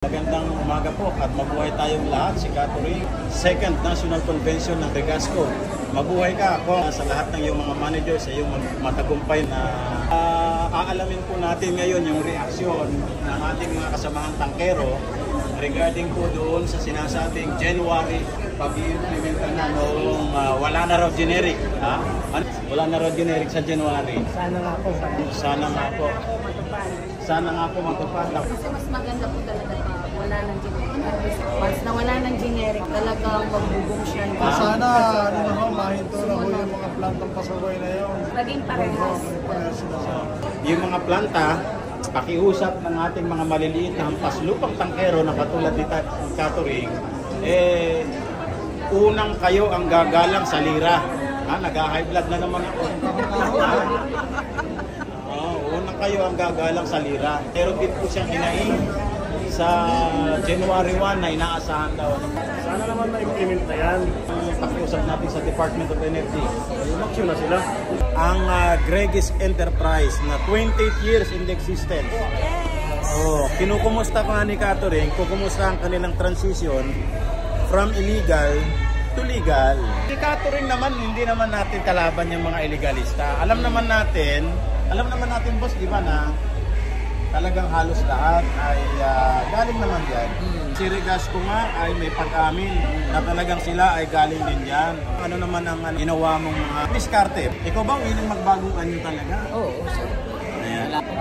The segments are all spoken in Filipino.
Magandang umaga po at mabuhay tayong lahat. Si Katuring, Second National Convention ng Regasco. Mabuhay ka ako sa lahat ng iyong mga managers sa iyong matagumpay na aalamin po natin ngayon yung reaksyon ng ating mga kasamahang tangkero regarding po doon sa sinasabing January pag-i-implementa na noong wala na raw generic. Ha? Wala na raw generic sa January. Sana nga po. Sana nga po. Sana nga po matupad. Kasi mas maganda po talaga wala ng generic. Once na wala ng generic, talagang magbubong siya. Sana, mahinto na ho yung mga plantang pasaway na yun. Maging parehas. Yung mga planta, pakiusap ng ating mga maliliit na hampaslupang tangkero na katulad ni Katuring, unang kayo ang gagalang sa lira. Nag-high blood na naman ako. Unang kayo ang gagalang sa lira. Pero din po siyang hinaing sa January 1 na inaasahan daw. Sana naman na-implement na yan. Pakiusap natin sa Department of Energy. Umaksyon na sila. Ang Gregis Enterprise na 28 years in existence. Kinukumusta ko nga ni Katuring, kukumusta ang kanilang transition from illegal to legal. Si Katuring naman, hindi naman natin kalaban yung mga illegalista. Alam naman natin boss, di ba na talagang halos lahat ay galing naman dyan. Si Regasco nga ay may pag-amin na talagang sila ay galing din dyan. Ano naman ang ginawa mong mga diskarte? Ikaw ba willing magbagong anyo talaga? Oo, sir.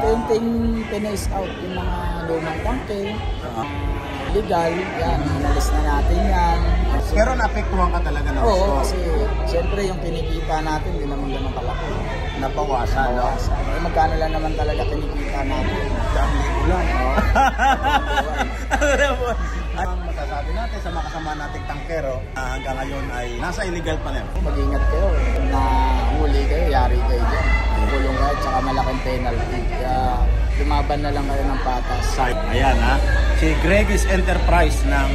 Unting pinace out yung mga lumang tangke, legal, yan, inalis na natin yan. Pero naapektuhan ka talaga na? Oo, kasi siyempre yung kinikita natin, hindi naman ganun kalaki. Napawasan, no? Magkano lang naman talaga kinikita natin. Dami ulan. Ang masasabi natin sa mga kasama nating tangkero hanggang ngayon ay nasa illegal pa rin. Mag-ingat kayo, na huli kayo, yari kayo dyan. Kulong kayo, tsaka malaking penalty. Kaya lumaban na lang kayo ng patas. Ayan si Gregis Enterprise ng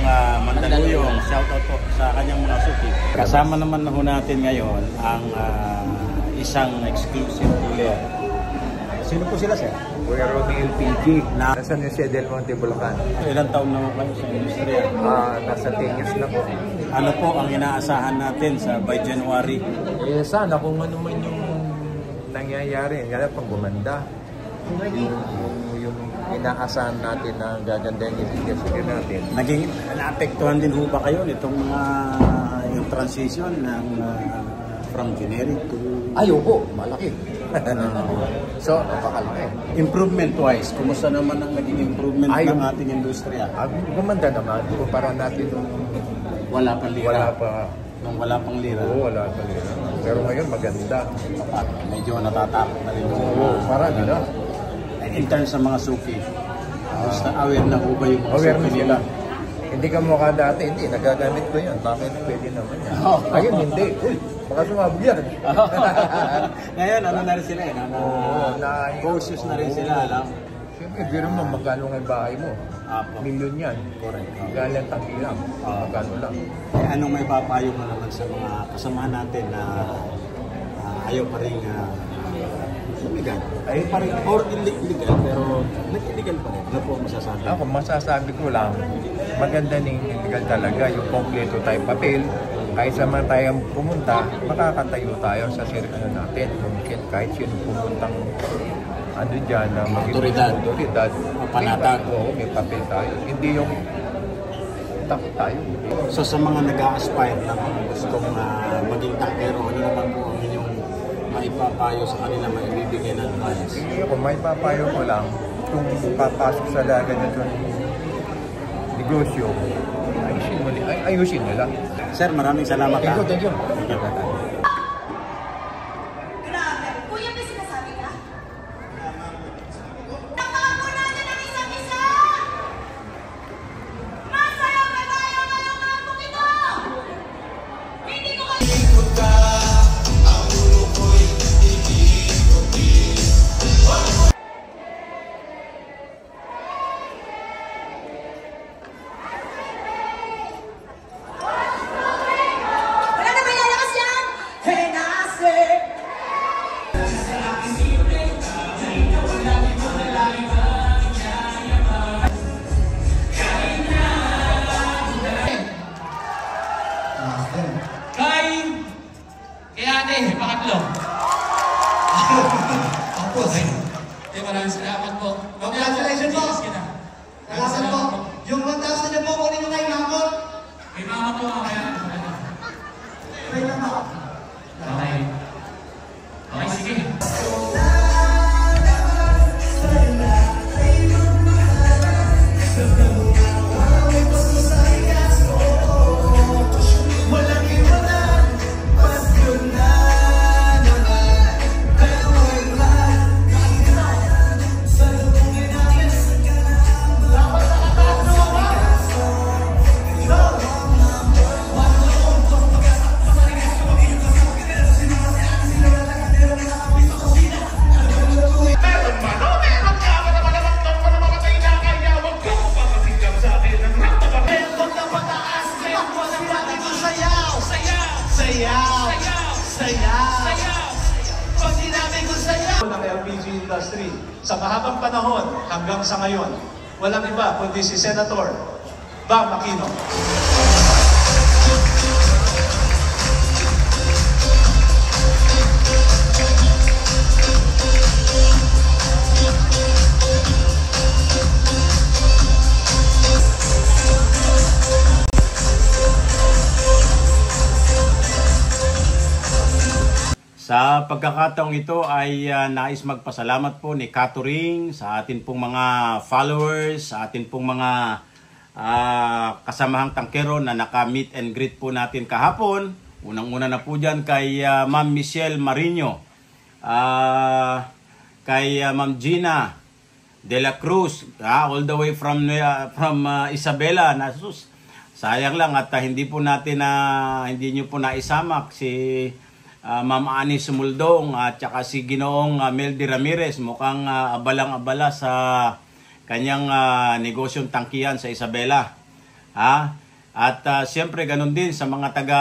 Mandaluyong. Shoutout po sa kanyang mga suki. Kasama naman na ho natin ngayon ang isang exclusive dealer. Sino po sila, sir? Kuya Rodney LPG. Nasa Jose Del Monte, Bulacan. Ilang taon na kayo sa industriya? Nasa 10 years na po. Ano po ang inaasahan natin by January? Sana kung ano man yung nangyayari, kaya pang gumanda. Yung inaasahan natin na gaganda yung industry natin. Naging naapektuhan din ho ba kayo nitong yung transition ng from generic to... Ayoko, malaki. So, napakalaki. Improvement-wise, kumusta naman ang naging improvement ng ating industriya? Gumanda naman. Kumpara natin nung wala pang lira. Nung wala pang lira. Oo, wala pang lira. Pero ngayon maganda. Medyo natatakot na rin. Oo, marami na. In terms sa mga suki, aware na ho ba yung mga suki nila? Hindi ka mukha dati, hindi. Nagagamit ko yan. Bakit pwede naman yan? Ayun, hindi. Uy, baka sumabog yan. Ngayon, ano na rin sila eh? Cautious na rin sila, alam? Siyempre, biro mo, magkano nga yung bahay mo? Milyon yan. Correct. Galang tangki lang. Magkano lang. Anong may papayo mo naman sa mga kasamahan natin na ayaw pa rin illegal? Ayaw pa rin, or illegal, pero nag-illegal pa rin. Ano po masasabi? Ako, masasabi ko lang, maganda ng illegal talaga. Yung kompleto tayong papel. Kahit sa mga tayong pumunta, makakatayo tayo sa natin. Mungkin kahit sino pumuntang dyan na Autoridad. Panatag. Oo, may papel tayo. Hindi yung takot tayo. So sa mga nag-a-aspire na gustong maging tangkero, ano naman po ang inyong maipapayo sa kanila, maibibigay na advice? Kung may papayo ko lang, kung papasok sa lagan na itong negosyo, ayusin nila. Sir, maraming salamat. Thank you. Kuya, may sinasabi ka? Masaya ba tayo ngayong hapong ito? Hindi ko wala na may lalakas yan! Sayaw! Sayaw! Pag sinabi ko sayaw! Ng LPG industry, sa mahabang panahon hanggang sa ngayon, walang iba kundi si Senator Bam Aquino. Sa pagkakataong ito ay nais magpasalamat po ni Catering sa atin pong mga followers, sa atin pong mga kasamahang tangkero na naka-meet and greet po natin kahapon. Unang-una na po dyan kay Ma'am Michelle Marino, kay Ma'am Gina De La Cruz, all the way from Isabela. Sayang lang at hindi po natin hindi nyo po naisamak si Ma'am Ani Sumuldong at saka si Ginoong Meldy Ramirez. Mukhang abalang-abala sa kanyang negosyong tangkihan sa Isabela. At siyempre ganun din sa mga taga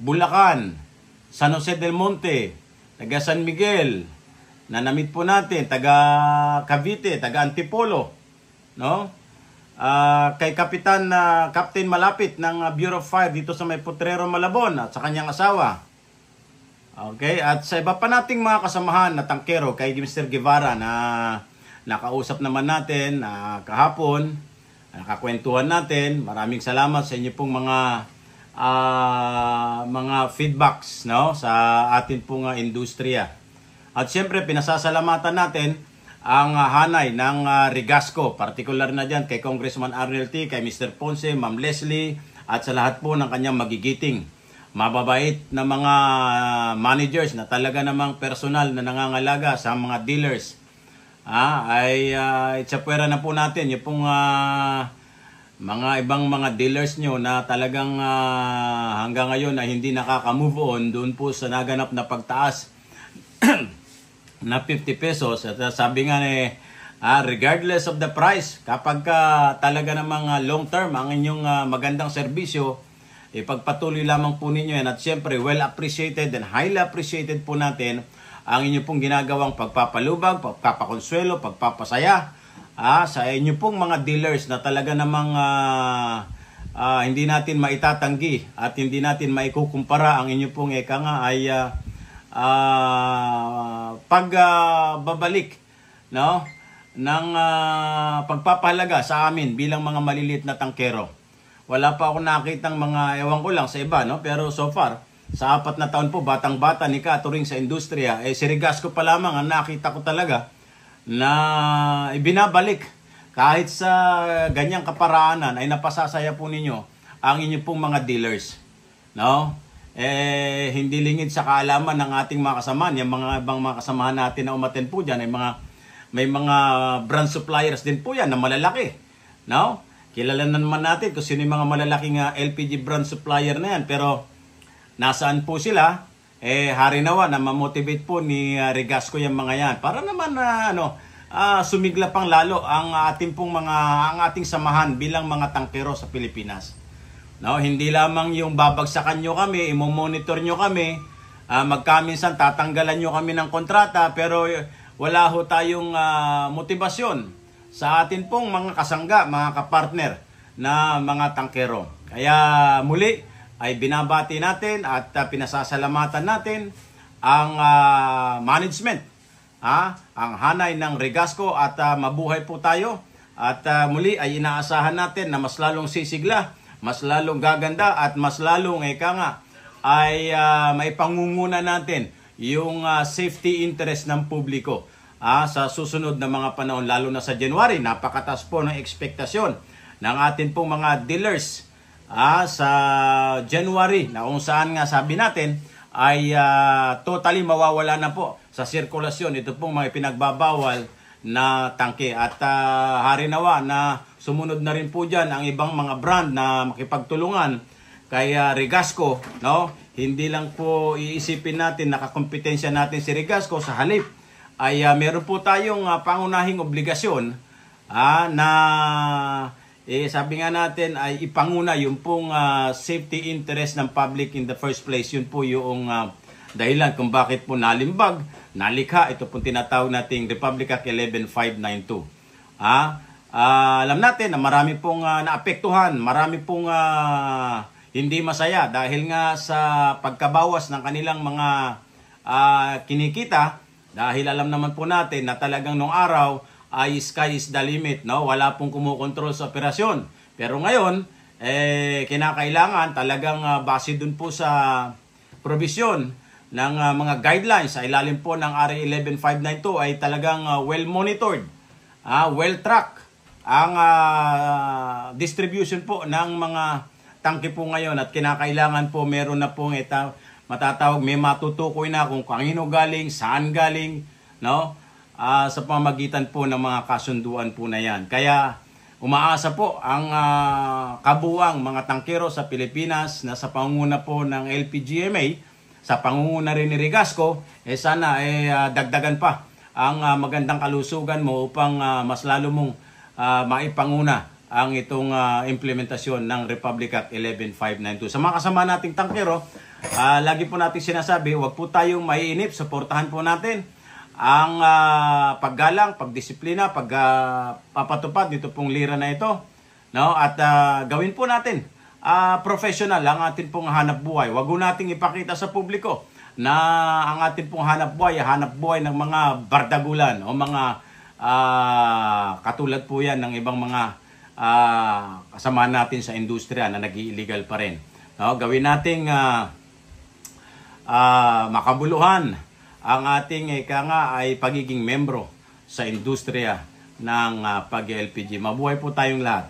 Bulacan, San Jose del Monte, taga San Miguel, na namit po natin, taga Cavite, taga Antipolo, no? Kay Captain Malapit ng Bureau of Fire dito sa may Potrero, Malabon at sa kanyang asawa. Okay, at sa iba pa nating mga kasamahan na tangkero, kay Mr. Guevara na nakausap naman natin kahapon, nakakwentuhan natin. Maraming salamat sa inyo pong mga feedbacks, no, sa atin pong industriya. At siyempre pinasasalamatan natin ang hanay ng Rigasco, particular na dyan kay Congressman Arnel T, kay Mr. Ponce, Ma'am Leslie, at sa lahat po ng kanyang magigiting. Mababait na mga managers na talaga namang personal na nangangalaga sa mga dealers. Itsapwera na po natin yung pong mga ibang mga dealers nyo na talagang hanggang ngayon na hindi nakaka-move on doon po sa naganap na pagtaas na 50 pesos. At sabi nga regardless of the price, kapag talaga namang long term ang inyong magandang serbisyo, ipagpatuloy lamang po ninyo yan. At siyempre well appreciated and highly appreciated po natin ang inyo pong ginagawang pagpapalubag, pagpapakonsuelo, pagpapasaya sa inyo pong mga dealers na talaga namang hindi natin maitatanggi at hindi natin maikukumpara. Ang inyo pong eka nga ay pagbabalik, no, ng pagpapahalaga sa amin bilang mga maliliit na tangkero. Wala pa ako nakitang mga, ewan ko lang sa iba, no, pero so far sa 4 na taon po, batang-bata ni Catering sa industriya, si Rigasco pa lamang ang nakita ko talaga na ibinabalik. Kahit sa ganyang kaparaanan ay napasasaya po ninyo ang inyo pong mga dealers, no? Hindi lingid sa kaalaman ng ating mga kasamahan. Yung mga ibang mga kasamahan natin na umaten po dyan, may mga brand suppliers din po yan na malalaki, no? Kilala na naman natin kung sino yung mga malalaking LPG brand supplier na yan. Pero nasaan po sila? Hari nawa na ma-motivate po ni Rigasco yung mga yan. Para naman sumigla pang lalo ang ating samahan bilang mga tangkero sa Pilipinas. No, hindi lamang yung babagsakan nyo kami, imo-monitor nyo kami, magkaminsan tatanggalan nyo kami ng kontrata, pero wala ho tayong motivasyon sa atin pong mga kasangga, mga kapartner na mga tangkero. Kaya muli ay binabati natin at pinasasalamatan natin ang management, ang hanay ng Rigasco, at mabuhay po tayo. At muli ay inaasahan natin na mas lalong sisigla, mas lalong gaganda, at mas lalong ay maipangunguna natin yung safety interest ng publiko sa susunod na mga panahon, lalo na sa January. Napakataas po ng ekspektasyon ng atin pong mga dealers sa January, na kung saan nga sabi natin ay totally mawawala na po sa sirkulasyon ito pong mga pinagbabawal na tangke. At hari nawa na sumunod na rin po dyan ang ibang mga brand na makipagtulungan kay Rigasco, no? Hindi lang po iisipin natin nakakompetensya natin si Rigasco, sa halip ay meron po tayong pangunahing obligasyon na sabi nga natin ay ipanguna yung pong safety interest ng public in the first place. Yun po yung dahilan kung bakit po nalimbag, nalikha ito pong tinatawag nating Republic Act 11592. Alam natin na marami pong naapektuhan, marami pong hindi masaya dahil nga sa pagkabawas ng kanilang mga kinikita, dahil alam naman po natin na talagang nung araw ay sky is the limit, no? Wala pong kumukontrol sa operasyon. Pero ngayon, kinakailangan talagang base dun po sa provision ng mga guidelines sa ilalim po ng RA 11592 ay talagang well monitored, well tracked ang distribution po ng mga tangke po ngayon, at kinakailangan po meron na pong matatawag, may matutukoy na kung kanino galing, saan galing, no? Sa pamamagitan po ng mga kasunduan po na yan. Kaya umaasa po ang kabuuang mga tangkero sa Pilipinas na sa pangunguna po ng LPGMA, sa pangunguna rin ni Rigasco, sana dagdagan pa ang magandang kalusugan mo upang mas lalo mong maipanguna ang itong implementasyon ng Republic Act 11592. Sa mga kasama nating tangkero, lagi po natin sinasabi, huwag po tayong maiinip, suportahan po natin ang paggalang, pagdisiplina, pagpapatupad dito pong lira na ito, no? At gawin po natin professional ang ating pong hanap buhay. Huwag po nating ipakita sa publiko na ang ating pong hanap buhay ng mga bardagulan o mga katulad po yan ng ibang mga kasama natin sa industriya na nag-illegal pa rin. No? Gawin nating makabuluhan ang ating ay pagiging membro sa industriya ng pag-LPG. Mabuhay po tayong lahat.